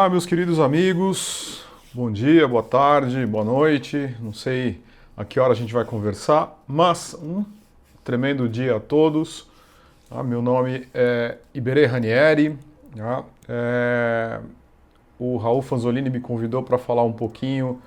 Olá, meus queridos amigos. Bom dia, boa tarde, boa noite. Não sei a que hora a gente vai conversar, mas um tremendo dia a todos. Meu nome é Iberê Ranieri. O Raul Fanzolini me convidou para falar um pouquinho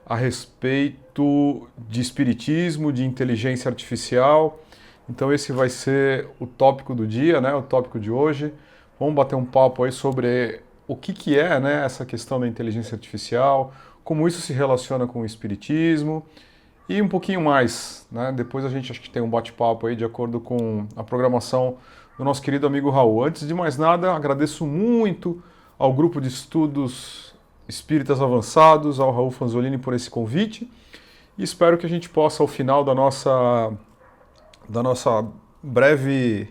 a respeito de espiritismo, de inteligência artificial. Então esse vai ser o tópico do dia, né? O tópico de hoje. Vamos bater um papo aí sobre o que é, né, essa questão da inteligência artificial, como isso se relaciona com o espiritismo e um pouquinho mais, né? Depois a gente acho que tem um bate-papo aí de acordo com a programação do nosso querido amigo Raul. Antes de mais nada, agradeço muito ao grupo de estudos espíritas avançados, ao Raul Fanzolini por esse convite e espero que a gente possa, ao final da nossa breve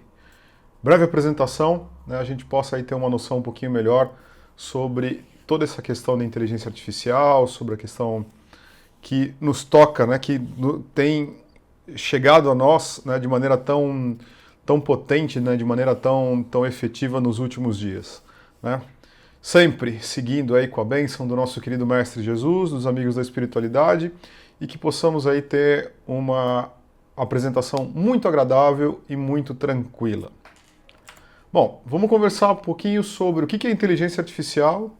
apresentação, né, a gente possa aí ter uma noção um pouquinho melhor sobre toda essa questão da inteligência artificial, sobre a questão que nos toca, né, que tem chegado a nós, né, de maneira tão potente, né, de maneira tão efetiva nos últimos dias, né? Sempre seguindo aí com a bênção do nosso querido Mestre Jesus, dos amigos da espiritualidade, e que possamos aí ter uma apresentação muito agradável e muito tranquila. Bom, vamos conversar um pouquinho sobre o que é inteligência artificial,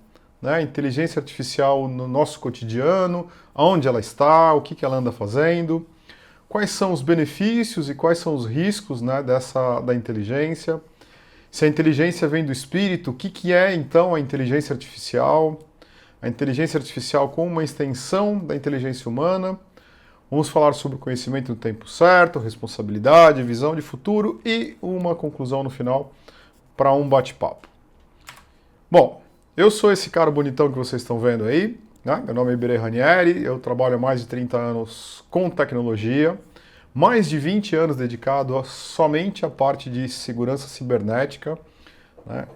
né? Inteligência artificial no nosso cotidiano, aonde ela está, o que ela anda fazendo, quais são os benefícios e quais são os riscos, né, da inteligência. Se a inteligência vem do espírito, o que é então a inteligência artificial? A inteligência artificial como uma extensão da inteligência humana. Vamos falar sobre o conhecimento no tempo certo, responsabilidade, visão de futuro e uma conclusão no final para um bate-papo. Bom, eu sou esse cara bonitão que vocês estão vendo aí, né? Meu nome é Iberê Ranieri, eu trabalho há mais de 30 anos com tecnologia, mais de 20 anos dedicado somente à parte de segurança cibernética, né?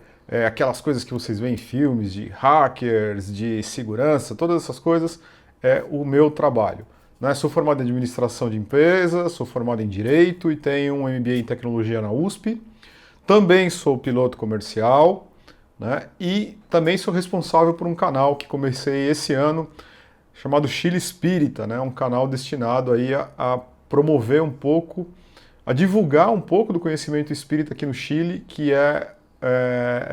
Aquelas coisas que vocês veem em filmes de hackers, de segurança, todas essas coisas é o meu trabalho. Né? Sou formado em administração de empresas, sou formado em direito e tenho um MBA em tecnologia na USP. Também sou piloto comercial, né? E também sou responsável por um canal que comecei esse ano chamado Chile Espírita, né? Um canal destinado aí a promover um pouco, a divulgar um pouco do conhecimento espírita aqui no Chile, que é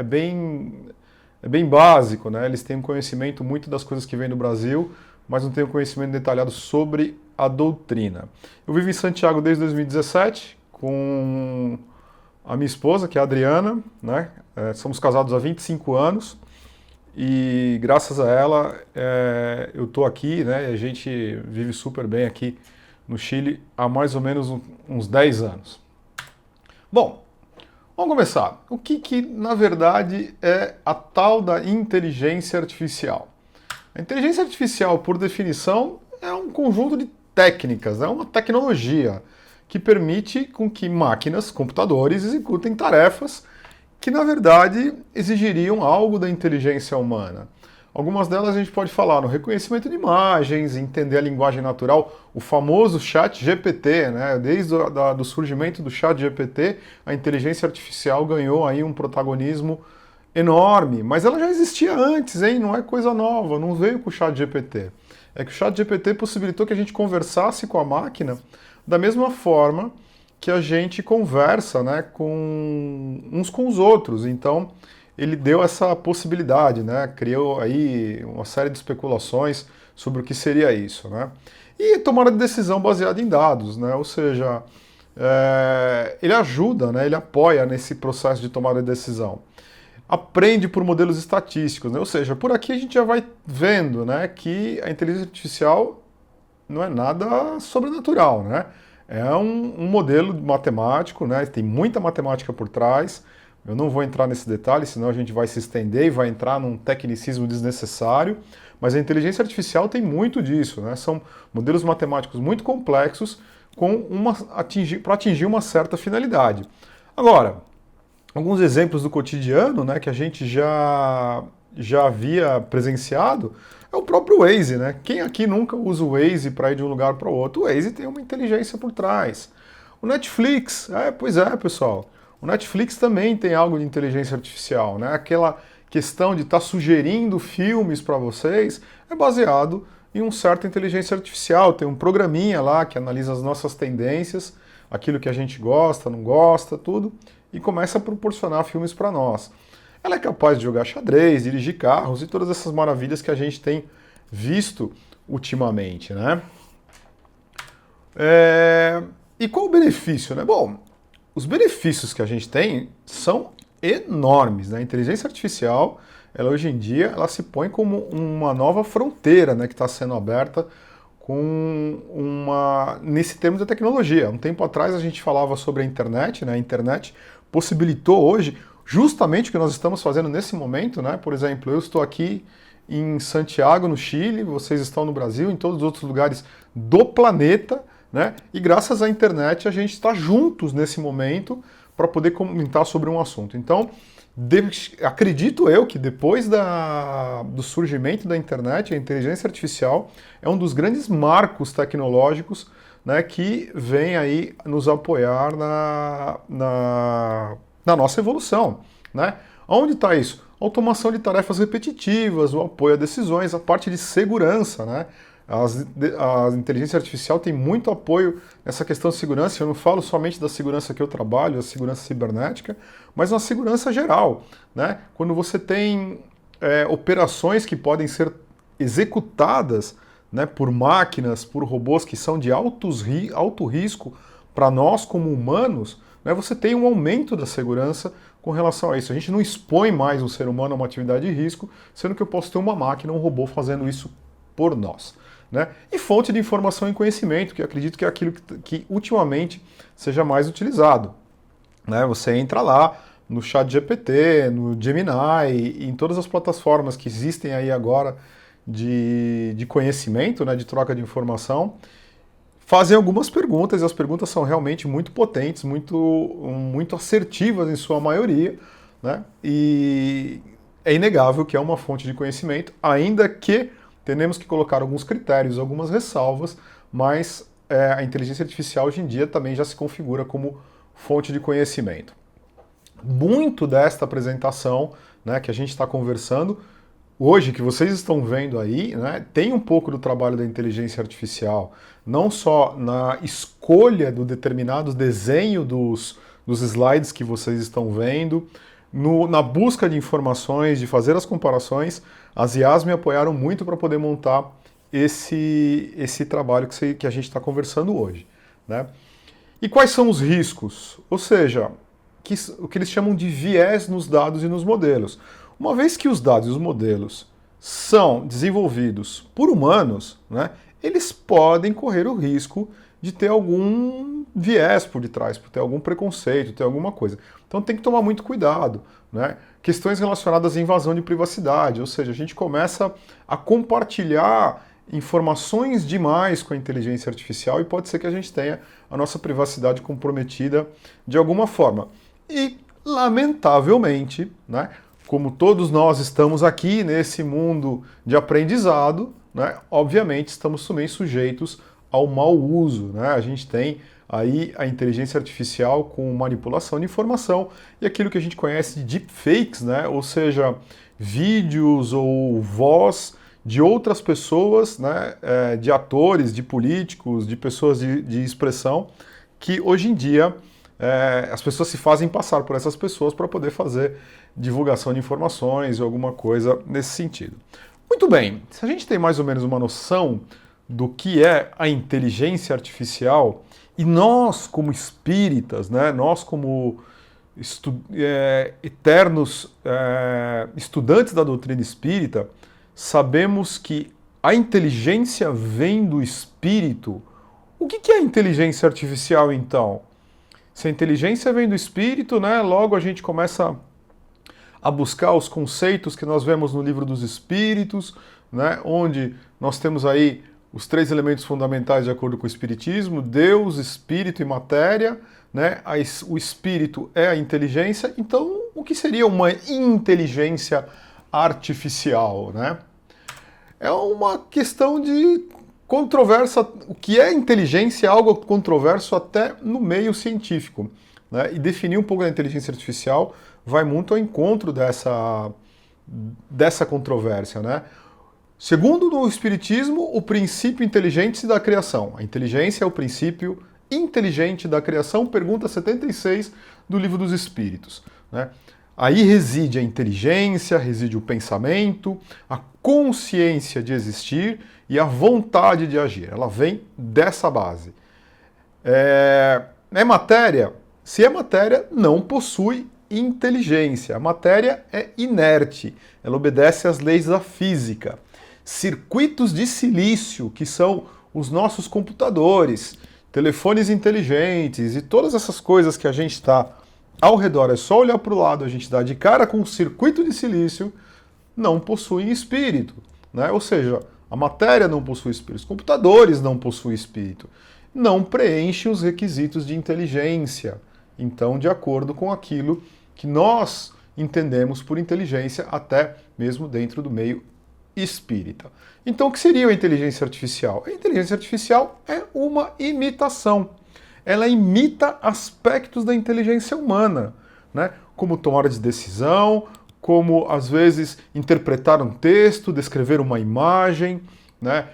bem básico, né? Eles têm um conhecimento muito das coisas que vêm do Brasil, mas não têm um conhecimento detalhado sobre a doutrina. Eu vivo em Santiago desde 2017, com a minha esposa, que é a Adriana, né? Somos casados há 25 anos e graças a ela eu estou aqui, né? A gente vive super bem aqui no Chile há mais ou menos uns 10 anos. Bom, vamos começar. O que na verdade é a tal da inteligência artificial? A inteligência artificial, por definição, é um conjunto de técnicas, é uma tecnologia que permite com que máquinas, computadores, executem tarefas que, na verdade, exigiriam algo da inteligência humana. Algumas delas a gente pode falar no reconhecimento de imagens, entender a linguagem natural, o famoso chat GPT, né? Desde o surgimento do chat GPT, a inteligência artificial ganhou aí um protagonismo enorme, mas ela já existia antes, hein? Não é coisa nova, não veio com o chat GPT. É que o chat GPT possibilitou que a gente conversasse com a máquina da mesma forma que a gente conversa, né, uns com os outros. Então, ele deu essa possibilidade, né, criou aí uma série de especulações sobre o que seria isso, né. E tomada de decisão baseada em dados, né, ou seja, ele ajuda, né, ele apoia nesse processo de tomada de decisão. Aprende por modelos estatísticos, né, ou seja, por aqui a gente já vai vendo, né, que a inteligência artificial não é nada sobrenatural, né? É um modelo matemático, né? Tem muita matemática por trás. Eu não vou entrar nesse detalhe, senão a gente vai se estender e vai entrar num tecnicismo desnecessário. Mas a inteligência artificial tem muito disso, né? São modelos matemáticos muito complexos para atingir uma certa finalidade. Agora, alguns exemplos do cotidiano, né, que a gente já havia presenciado, é o próprio Waze, né? Quem aqui nunca usa o Waze para ir de um lugar para o outro? O Waze tem uma inteligência por trás. O Netflix, pois é, pessoal. O Netflix também tem algo de inteligência artificial, né? questão de estar sugerindo filmes para vocês é baseado em uma certa inteligência artificial. Tem um programinha lá que analisa as nossas tendências, aquilo que a gente gosta, não gosta, tudo, e começa a proporcionar filmes para nós. Ela é capaz de jogar xadrez, dirigir carros e todas essas maravilhas que a gente tem visto ultimamente, né? E qual o benefício, né? Bom, os benefícios que a gente tem são enormes, né? A inteligência artificial, ela hoje em dia, ela se põe como uma nova fronteira, né, que está sendo aberta nesse termo da tecnologia. Um tempo atrás a gente falava sobre a internet, né? A internet possibilitou hoje justamente o que nós estamos fazendo nesse momento, né? Por exemplo, eu estou aqui em Santiago, no Chile, vocês estão no Brasil, em todos os outros lugares do planeta, né? E graças à internet a gente está juntos nesse momento para poder comentar sobre um assunto. Então, acredito eu que depois do surgimento da internet, a inteligência artificial é um dos grandes marcos tecnológicos, né, que vem aí nos apoiar na nossa evolução, né? Onde está isso? Automação de tarefas repetitivas, o apoio a decisões, a parte de segurança, né? A inteligência artificial tem muito apoio nessa questão de segurança. Eu não falo somente da segurança que eu trabalho, a segurança cibernética, mas na segurança geral, né? Quando você tem operações que podem ser executadas, né, por máquinas, por robôs que são de alto risco para nós como humanos, né, você tem um aumento da segurança com relação a isso. A gente não expõe mais um ser humano a uma atividade de risco, sendo que eu posso ter uma máquina, um robô fazendo isso por nós, né? E fonte de informação e conhecimento, que eu acredito que é aquilo que ultimamente seja mais utilizado, né? Você entra lá no ChatGPT, no Gemini, em todas as plataformas que existem aí agora de conhecimento, né, de troca de informação, fazem algumas perguntas, e as perguntas são realmente muito potentes, muito assertivas em sua maioria, né? E é inegável que é uma fonte de conhecimento, ainda que tenhamos que colocar alguns critérios, algumas ressalvas, mas a inteligência artificial hoje em dia também já se configura como fonte de conhecimento. Muito desta apresentação, né, que a gente está conversando hoje, que vocês estão vendo aí, né, tem um pouco do trabalho da inteligência artificial, não só na escolha do determinado desenho dos slides que vocês estão vendo, na busca de informações, de fazer as comparações. As IAs me apoiaram muito para poder montar esse trabalho que a gente está conversando hoje, né? E quais são os riscos? Ou seja, o que eles chamam de viés nos dados e nos modelos. Uma vez que os dados e os modelos são desenvolvidos por humanos, né, eles podem correr o risco de ter algum viés por detrás, por ter algum preconceito, ter alguma coisa. Então tem que tomar muito cuidado, né? Questões relacionadas à invasão de privacidade, ou seja, a gente começa a compartilhar informações demais com a inteligência artificial e pode ser que a gente tenha a nossa privacidade comprometida de alguma forma. E, lamentavelmente, né, como todos nós estamos aqui nesse mundo de aprendizado, né, obviamente estamos também sujeitos ao mau uso, né? A gente tem aí a inteligência artificial com manipulação de informação e aquilo que a gente conhece de deepfakes, né? Ou seja, vídeos ou voz de outras pessoas, né? De atores, de políticos, de pessoas de expressão, que hoje em dia as pessoas se fazem passar por essas pessoas para poder fazer divulgação de informações ou alguma coisa nesse sentido. Muito bem, se a gente tem mais ou menos uma noção do que é a inteligência artificial, e nós como espíritas, né, nós como eternos estudantes da doutrina espírita, sabemos que a inteligência vem do espírito. O que é a inteligência artificial, então? Se a inteligência vem do espírito, né, logo a gente começa a buscar os conceitos que nós vemos no Livro dos Espíritos, né, onde nós temos aí os 3 elementos fundamentais de acordo com o Espiritismo: Deus, Espírito e Matéria, né? O Espírito é a inteligência. Então, o que seria uma inteligência artificial, né? É uma questão de controvérsia. O que é inteligência é algo controverso até no meio científico, né? E definir um pouco da inteligência artificial vai muito ao encontro dessa controvérsia, né? Segundo o Espiritismo, o princípio inteligente da criação. A inteligência é o princípio inteligente da criação, pergunta 76 do Livro dos Espíritos, né? Aí reside a inteligência, reside o pensamento, a consciência de existir e a vontade de agir. Ela vem dessa base. É matéria? Se é matéria, não possui inteligência. A matéria é inerte, ela obedece às leis da física. Circuitos de silício, que são os nossos computadores, telefones inteligentes e todas essas coisas que a gente está ao redor, é só olhar para o lado, a gente dá de cara com um circuito de silício, não possuem espírito, né? Ou seja, a matéria não possui espírito, os computadores não possuem espírito, não preenche os requisitos de inteligência. Então, de acordo com aquilo que nós entendemos por inteligência, até mesmo dentro do meio espírita. Então, o que seria a inteligência artificial? A inteligência artificial é uma imitação. Ela imita aspectos da inteligência humana, né? Como tomada de decisão, como, às vezes, interpretar um texto, descrever uma imagem, né?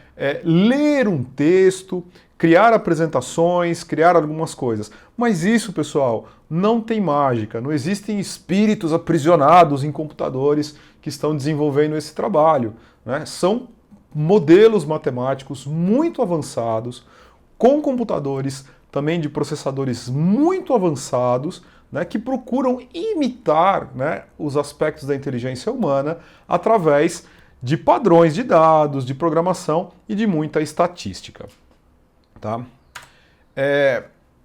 Ler um texto, criar apresentações, criar algumas coisas. Mas isso, pessoal, não tem mágica, não existem espíritos aprisionados em computadores que estão desenvolvendo esse trabalho, né? São modelos matemáticos muito avançados, com computadores também de processadores muito avançados, né, que procuram imitar, né, os aspectos da inteligência humana através de padrões de dados, de programação e de muita estatística. Tá?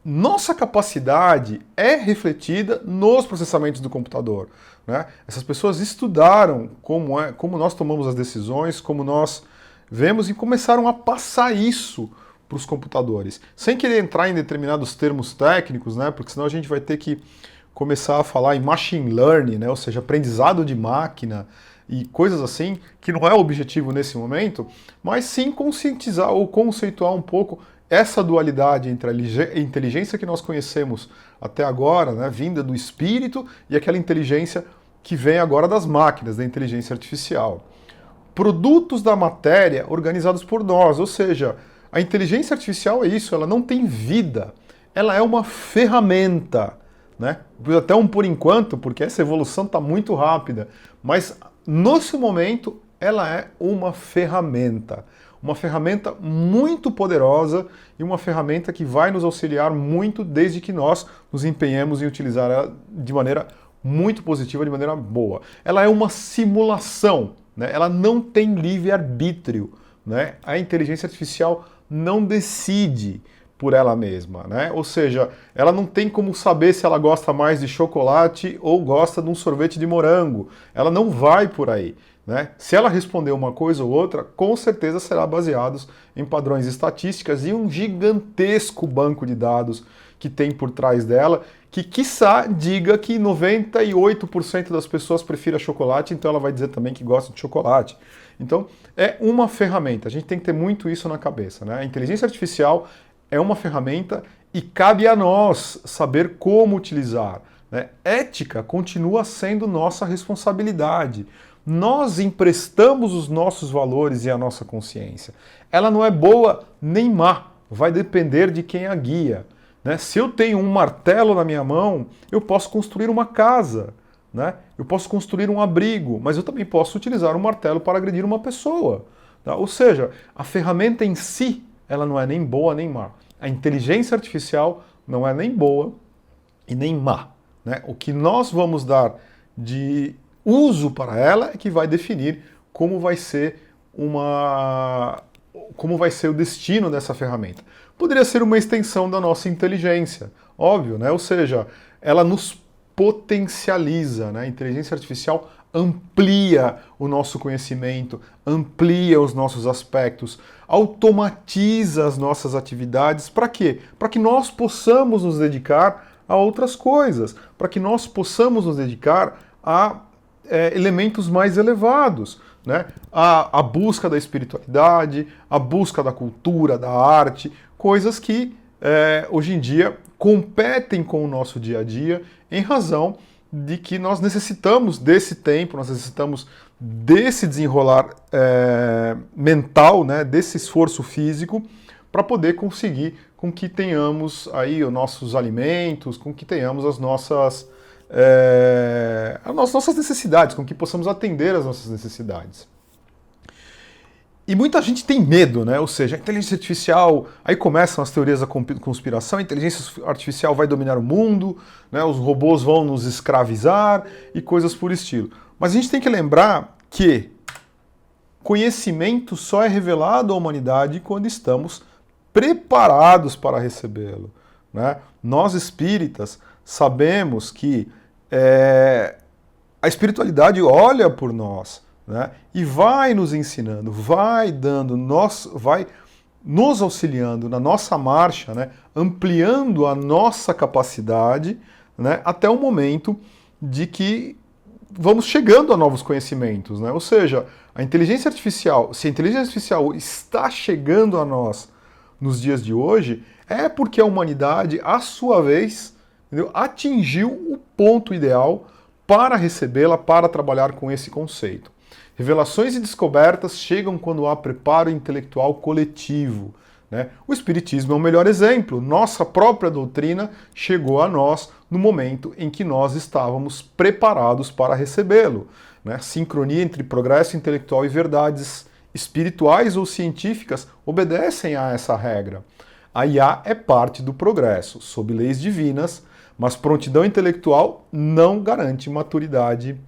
Nossa capacidade é refletida nos processamentos do computador, né? Essas pessoas estudaram como nós tomamos as decisões, como nós vemos e começaram a passar isso para os computadores, sem querer entrar em determinados termos técnicos, né? Porque senão a gente vai ter que começar a falar em machine learning, né? Ou seja, aprendizado de máquina e coisas assim, que não é o objetivo nesse momento, mas sim conscientizar ou conceituar um pouco essa dualidade entre a inteligência que nós conhecemos até agora, né, vinda do espírito, e aquela inteligência que vem agora das máquinas, da inteligência artificial. Produtos da matéria organizados por nós, ou seja, a inteligência artificial é isso, ela não tem vida, ela é uma ferramenta, né? Até um por enquanto, porque essa evolução está muito rápida, mas nesse momento ela é uma ferramenta muito poderosa e uma ferramenta que vai nos auxiliar muito desde que nós nos empenhemos em utilizar ela de maneira muito positiva, de maneira boa. Ela é uma simulação, né? Ela não tem livre-arbítrio, né? A inteligência artificial não decide por ela mesma, né? Ou seja, ela não tem como saber se ela gosta mais de chocolate ou gosta de um sorvete de morango. Ela não vai por aí, né? Se ela responder uma coisa ou outra, com certeza será baseado em padrões estatísticas e um gigantesco banco de dados que tem por trás dela, que quiçá diga que 98% das pessoas prefira chocolate, então ela vai dizer também que gosta de chocolate. Então, é uma ferramenta, a gente tem que ter muito isso na cabeça, né? A inteligência artificial é uma ferramenta e cabe a nós saber como utilizar, né? Ética continua sendo nossa responsabilidade. Nós emprestamos os nossos valores e a nossa consciência. Ela não é boa nem má, vai depender de quem a guia, né? Se eu tenho um martelo na minha mão, eu posso construir uma casa, né? Eu posso construir um abrigo, mas eu também posso utilizar um martelo para agredir uma pessoa, tá? Ou seja, a ferramenta em si, ela não é nem boa nem má. A inteligência artificial não é nem boa e nem má, né? O que nós vamos dar de uso para ela é que vai definir como vai ser o destino dessa ferramenta. Poderia ser uma extensão da nossa inteligência, óbvio, né? Ou seja, ela nos potencializa, né? A inteligência artificial amplia o nosso conhecimento, amplia os nossos aspectos, automatiza as nossas atividades. Para quê? Para que nós possamos nos dedicar a outras coisas, para que nós possamos nos dedicar a elementos mais elevados, né? A busca da espiritualidade, a busca da cultura, da arte, coisas que hoje em dia competem com o nosso dia a dia em razão de que nós necessitamos desse tempo, nós necessitamos desse desenrolar mental, né, desse esforço físico, para poder conseguir com que tenhamos aí os nossos alimentos, com que tenhamos as nossas necessidades, com que possamos atender às nossas necessidades. E muita gente tem medo, né? Ou seja, a inteligência artificial, aí começam as teorias da conspiração, a inteligência artificial vai dominar o mundo, né? Os robôs vão nos escravizar e coisas por estilo. Mas a gente tem que lembrar que conhecimento só é revelado à humanidade quando estamos preparados para recebê-lo, né? Nós espíritas sabemos que a espiritualidade olha por nós, né? E vai nos ensinando, vai nos auxiliando na nossa marcha, né? Ampliando a nossa capacidade, né? Até o momento de que vamos chegando a novos conhecimentos, né? Ou seja, a inteligência artificial, se a inteligência artificial está chegando a nós nos dias de hoje, é porque a humanidade, à sua vez, entendeu? Atingiu o ponto ideal para recebê-la, para trabalhar com esse conceito. Revelações e descobertas chegam quando há preparo intelectual coletivo, né? O Espiritismo é o melhor exemplo. Nossa própria doutrina chegou a nós no momento em que nós estávamos preparados para recebê-lo, né? Sincronia entre progresso intelectual e verdades espirituais ou científicas obedecem a essa regra. A IA é parte do progresso, sob leis divinas, mas prontidão intelectual não garante maturidade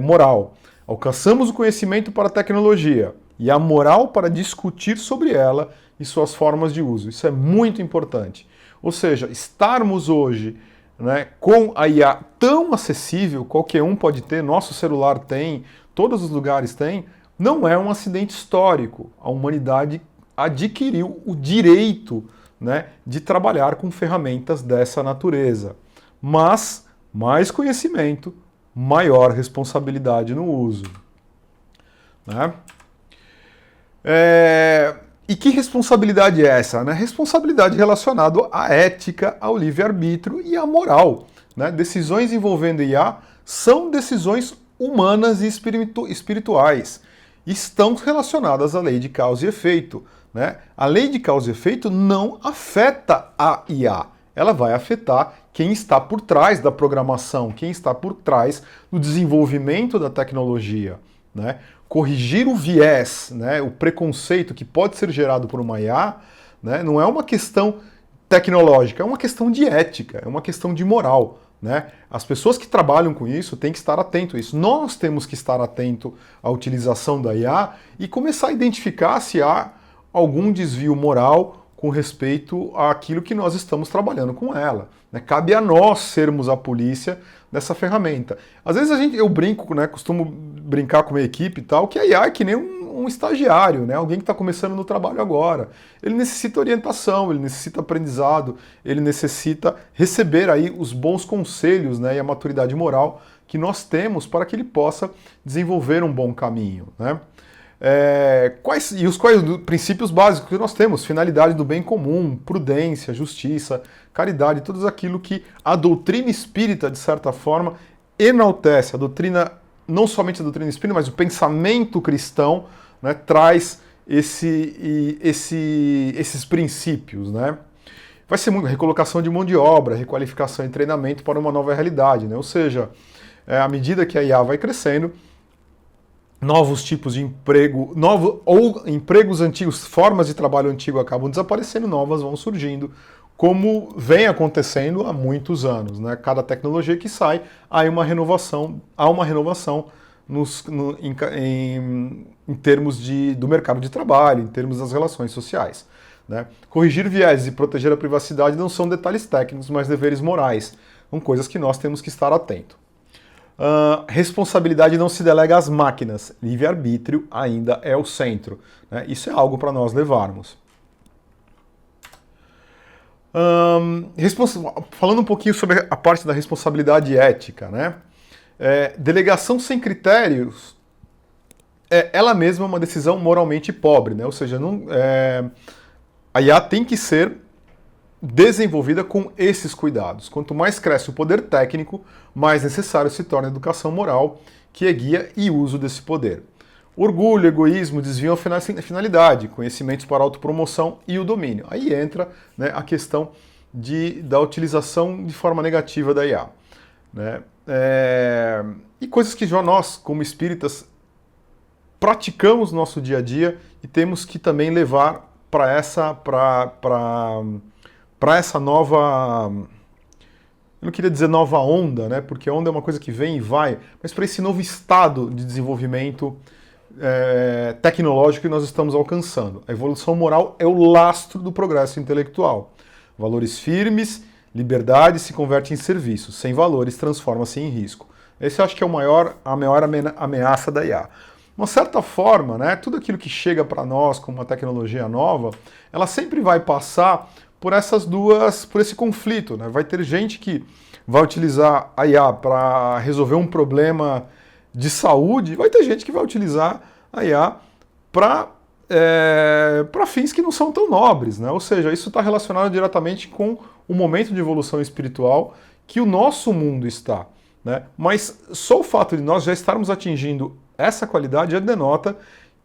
moral. Alcançamos o conhecimento para a tecnologia e a moral para discutir sobre ela e suas formas de uso. Isso é muito importante. Ou seja, estarmos hoje, né, com a IA tão acessível, qualquer um pode ter, nosso celular tem, todos os lugares têm, não é um acidente histórico. A humanidade adquiriu o direito, né, de trabalhar com ferramentas dessa natureza. Mas mais conhecimento, maior responsabilidade no uso, né? E que responsabilidade é essa, né? Responsabilidade relacionada à ética, ao livre-arbítrio e à moral, né? Decisões envolvendo IA são decisões humanas e espirituais. Estão relacionadas à lei de causa e efeito, né? A lei de causa e efeito não afeta a IA. Ela vai afetar quem está por trás da programação, quem está por trás do desenvolvimento da tecnologia, né? Corrigir o viés, né, o preconceito que pode ser gerado por uma IA, né, não é uma questão tecnológica, é uma questão de ética, é uma questão de moral, né? As pessoas que trabalham com isso têm que estar atentos a isso. Nós temos que estar atentos à utilização da IA e começar a identificar se há algum desvio moral com respeito àquilo que nós estamos trabalhando com ela, né? Cabe a nós sermos a polícia dessa ferramenta. Às vezes eu brinco, né, costumo brincar com a minha equipe e tal, que a IA é que nem um estagiário, né, alguém que está começando no trabalho agora. Ele necessita orientação, ele necessita aprendizado, ele necessita receber aí os bons conselhos, né, e a maturidade moral que nós temos para que ele possa desenvolver um bom caminho, né? Quais os princípios básicos que nós temos? Finalidade do bem comum, prudência, justiça, caridade, tudo aquilo que a doutrina espírita, de certa forma, enaltece. A doutrina, não somente a doutrina espírita, mas o pensamento cristão, né, traz esses princípios, né? Vai ser muito recolocação de mão de obra, requalificação e treinamento para uma nova realidade, né? Ou seja, à medida que a IA vai crescendo, novos tipos de emprego, ou empregos antigos, formas de trabalho antigo acabam desaparecendo, novas vão surgindo, como vem acontecendo há muitos anos, né? Cada tecnologia que sai, há uma renovação em termos do mercado de trabalho, em termos das relações sociais, né? Corrigir viés e proteger a privacidade não são detalhes técnicos, mas deveres morais. São coisas que nós temos que estar atentos. Responsabilidade não se delega às máquinas, livre-arbítrio ainda é o centro, né? Isso é algo para nós levarmos. Falando um pouquinho sobre a parte da responsabilidade ética, né? Delegação sem critérios, ela mesma é uma decisão moralmente pobre, né? Ou seja, a IA tem que ser desenvolvida com esses cuidados. Quanto mais cresce o poder técnico, mais necessário se torna a educação moral, que é guia e uso desse poder. Orgulho, egoísmo desviam a finalidade, conhecimentos para autopromoção e o domínio. Aí entra, né, a questão da utilização de forma negativa da IA. Né? E coisas que já nós, como espíritas, praticamos no nosso dia a dia e temos que também levar para essa nova... Eu não queria dizer nova onda, né? Porque a onda é uma coisa que vem e vai, mas para esse novo estado de desenvolvimento tecnológico que nós estamos alcançando. A evolução moral é o lastro do progresso intelectual. Valores firmes, liberdade se converte em serviço. Sem valores, transforma-se em risco. Esse eu acho que é a maior ameaça da IA. De uma certa forma, né, tudo aquilo que chega para nós como uma tecnologia nova, ela sempre vai passar por esse conflito. Né? Vai ter gente que vai utilizar a IA para resolver um problema de saúde, vai ter gente que vai utilizar a IA para fins que não são tão nobres. Né? Ou seja, isso está relacionado diretamente com o momento de evolução espiritual que o nosso mundo está. Né? Mas só o fato de nós já estarmos atingindo essa qualidade já denota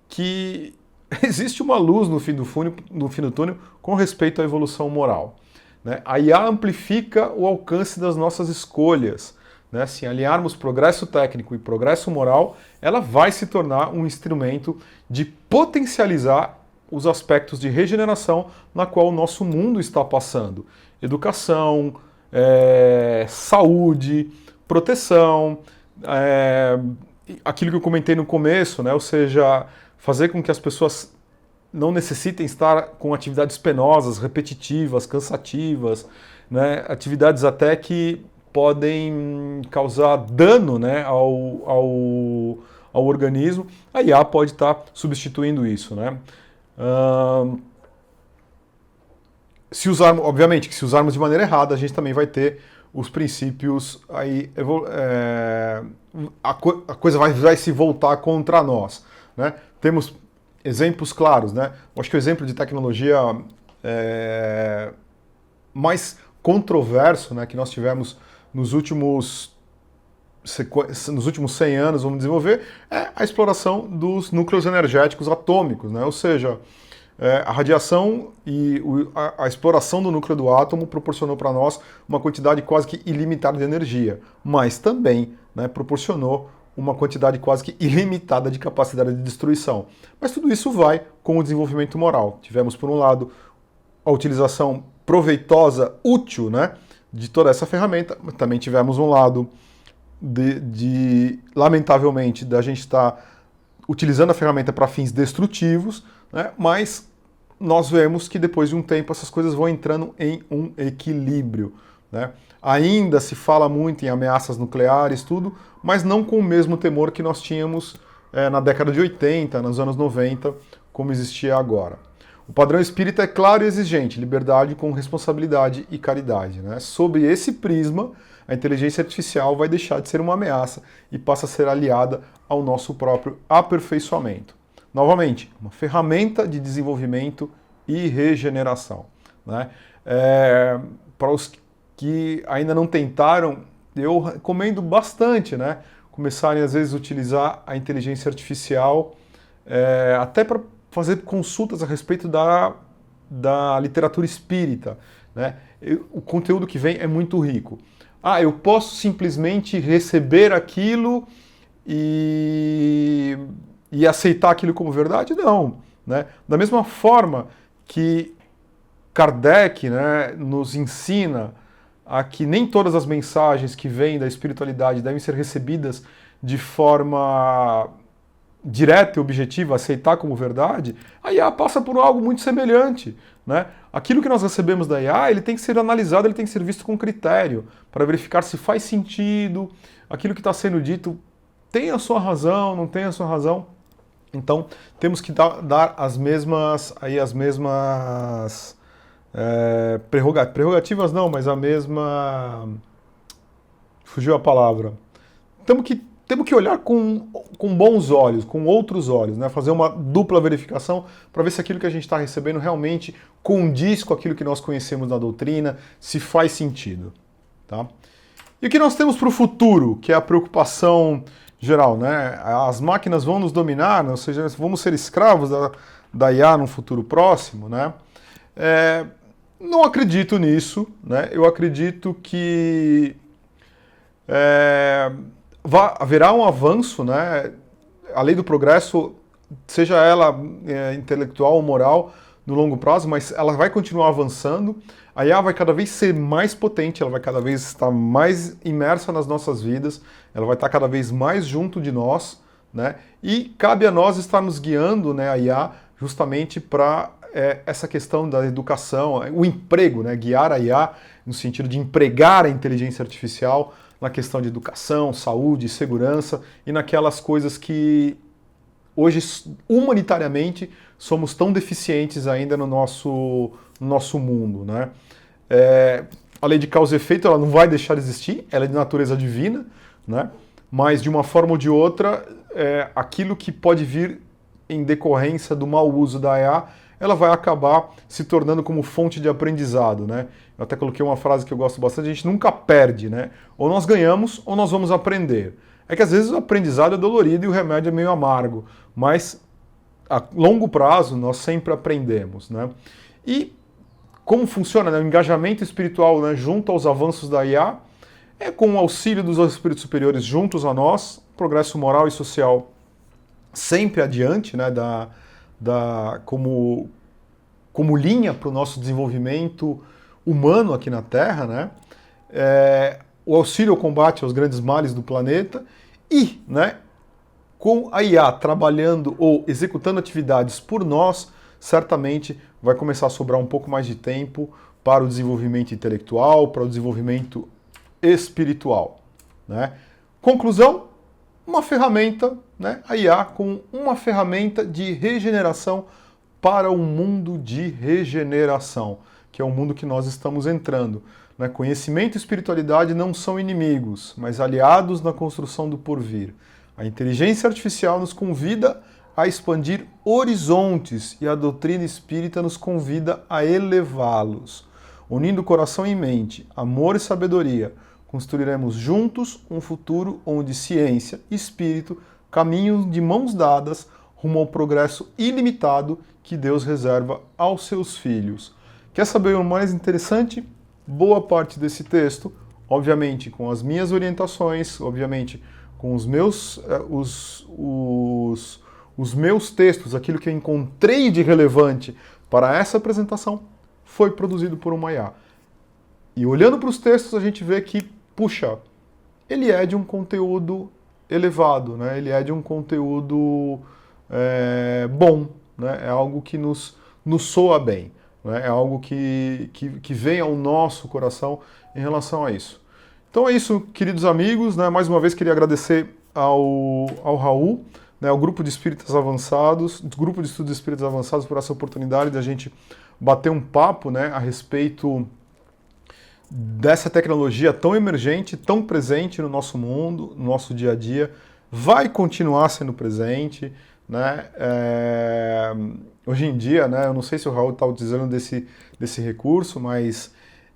que existe uma luz no fim do túnel com respeito à evolução moral. Né? A IA amplifica o alcance das nossas escolhas. Né? Se alinharmos progresso técnico e progresso moral, ela vai se tornar um instrumento de potencializar os aspectos de regeneração na qual o nosso mundo está passando. Educação, saúde, proteção, aquilo que eu comentei no começo, né? Ou seja, fazer com que as pessoas não necessitem estar com atividades penosas, repetitivas, cansativas, né? Atividades até que podem causar dano, né, ao organismo. A IA pode estar substituindo isso. Né? Obviamente que se usarmos de maneira errada, a gente também vai ter os princípios aí, a coisa vai se voltar contra nós. Né? Temos exemplos claros. Né? Acho que o exemplo de tecnologia mais controverso, né, que nós tivemos nos últimos 100 anos, vamos desenvolver, é a exploração dos núcleos energéticos atômicos. Né? Ou seja, a radiação e a exploração do núcleo do átomo proporcionou para nós uma quantidade quase que ilimitada de energia, mas também, né, proporcionou uma quantidade quase que ilimitada de capacidade de destruição. Mas tudo isso vai com o desenvolvimento moral. Tivemos, por um lado, a utilização proveitosa, útil, né, de toda essa ferramenta, mas também tivemos um lado lamentavelmente, da gente estar utilizando a ferramenta para fins destrutivos, né, mas nós vemos que depois de um tempo essas coisas vão entrando em um equilíbrio. Né? Ainda se fala muito em ameaças nucleares, tudo, mas não com o mesmo temor que nós tínhamos na década de 80, nos anos 90, como existia agora. O padrão espírita é claro e exigente, liberdade com responsabilidade e caridade. Né? Sob esse prisma, a inteligência artificial vai deixar de ser uma ameaça e passa a ser aliada ao nosso próprio aperfeiçoamento. Novamente, uma ferramenta de desenvolvimento e regeneração. Né? Para os que ainda não tentaram, eu recomendo bastante, né, começarem às vezes a utilizar a inteligência artificial até para fazer consultas a respeito da literatura espírita. Né? O conteúdo que vem é muito rico. Eu posso simplesmente receber aquilo e aceitar aquilo como verdade? Não. Né? Da mesma forma que Kardec, né, nos ensina a que nem todas as mensagens que vêm da espiritualidade devem ser recebidas de forma direta e objetiva, aceitar como verdade, a IA passa por algo muito semelhante. Né? Aquilo que nós recebemos da IA, ele tem que ser analisado, ele tem que ser visto com critério, para verificar se faz sentido, aquilo que está sendo dito tem a sua razão, não tem a sua razão. Então, temos que dar as mesmas prerrogativas não, mas a mesma... Fugiu a palavra. Temos que temos que olhar com bons olhos, com outros olhos, né? Fazer uma dupla verificação para ver se aquilo que a gente está recebendo realmente condiz com aquilo que nós conhecemos na doutrina, se faz sentido. Tá? E o que nós temos para o futuro, que é a preocupação geral, né? As máquinas vão nos dominar, ou seja, vamos ser escravos da IA num futuro próximo, né? Não acredito nisso, né? Eu acredito que haverá um avanço, né? A lei do progresso, seja ela intelectual ou moral, no longo prazo, mas ela vai continuar avançando. A IA vai cada vez ser mais potente, ela vai cada vez estar mais imersa nas nossas vidas, ela vai estar cada vez mais junto de nós, né? E cabe a nós estarmos guiando, né, a IA justamente para essa questão da educação, o emprego, né? Guiar a IA no sentido de empregar a inteligência artificial na questão de educação, saúde, segurança e naquelas coisas que hoje, humanitariamente, somos tão deficientes ainda no nosso mundo, né? A lei de causa e efeito, ela não vai deixar de existir, ela é de natureza divina, né? Mas de uma forma ou de outra, aquilo que pode vir em decorrência do mau uso da IA, ela vai acabar se tornando como fonte de aprendizado, né? Eu até coloquei uma frase que eu gosto bastante, a gente nunca perde, né? Ou nós ganhamos ou nós vamos aprender. É que às vezes o aprendizado é dolorido e o remédio é meio amargo, mas a longo prazo nós sempre aprendemos, né? E como funciona, né, o engajamento espiritual, né, junto aos avanços da IA, com o auxílio dos espíritos superiores juntos a nós, progresso moral e social sempre adiante, né, como linha para o nosso desenvolvimento humano aqui na Terra, né? O auxílio ao combate aos grandes males do planeta e, né, com a IA trabalhando ou executando atividades por nós, certamente vai começar a sobrar um pouco mais de tempo para o desenvolvimento intelectual, para o desenvolvimento espiritual, né? Conclusão, uma ferramenta, né, a IA com uma ferramenta de regeneração para um mundo de regeneração, que é o mundo que nós estamos entrando. Né? Conhecimento e espiritualidade não são inimigos, mas aliados na construção do porvir. A inteligência artificial nos convida a expandir horizontes e a doutrina espírita nos convida a elevá-los. Unindo coração e mente, amor e sabedoria, construiremos juntos um futuro onde ciência e espírito caminham de mãos dadas rumo ao progresso ilimitado que Deus reserva aos seus filhos. Quer saber o mais interessante? Boa parte desse texto, obviamente com as minhas orientações, obviamente com os meus textos, aquilo que eu encontrei de relevante para essa apresentação, foi produzido por uma IA. E olhando para os textos, a gente vê que, puxa, ele é de um conteúdo elevado, né? Ele é de um conteúdo bom, né? É algo que nos soa bem, né? É algo que vem ao nosso coração em relação a isso. Então é isso, queridos amigos, né? Mais uma vez queria agradecer ao Raul, né? Ao Grupo de Espíritas Avançados, Grupo de Estudos Espíritas Avançados, por essa oportunidade de a gente bater um papo, né, a respeito dessa tecnologia tão emergente, tão presente no nosso mundo, no nosso dia a dia, vai continuar sendo presente, né? Hoje em dia, né, eu não sei se o Raul está utilizando desse recurso, mas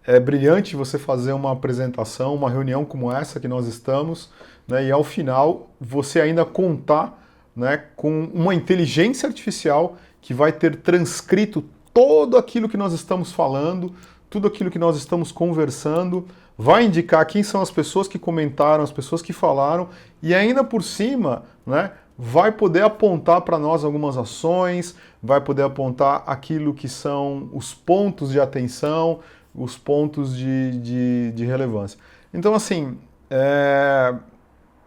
é brilhante você fazer uma apresentação, uma reunião como essa que nós estamos, né, e ao final você ainda contar, né, com uma inteligência artificial que vai ter transcrito tudo aquilo que nós estamos falando, tudo aquilo que nós estamos conversando, vai indicar quem são as pessoas que comentaram, as pessoas que falaram, e ainda por cima, né, vai poder apontar para nós algumas ações, vai poder apontar aquilo que são os pontos de atenção, os pontos de relevância. Então, assim,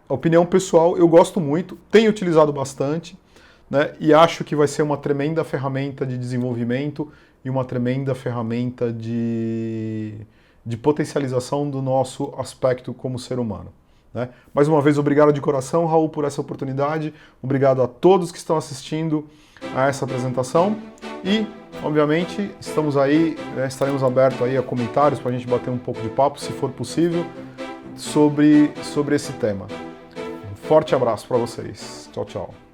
opinião pessoal, eu gosto muito, tenho utilizado bastante, né, e acho que vai ser uma tremenda ferramenta de desenvolvimento e uma tremenda ferramenta de potencialização do nosso aspecto como ser humano. Né? Mais uma vez, obrigado de coração, Raul, por essa oportunidade. Obrigado a todos que estão assistindo a essa apresentação. E, obviamente, estamos aí, estaremos abertos aí a comentários para a gente bater um pouco de papo, se for possível, sobre esse tema. Um Forte abraço para vocês. Tchau, tchau.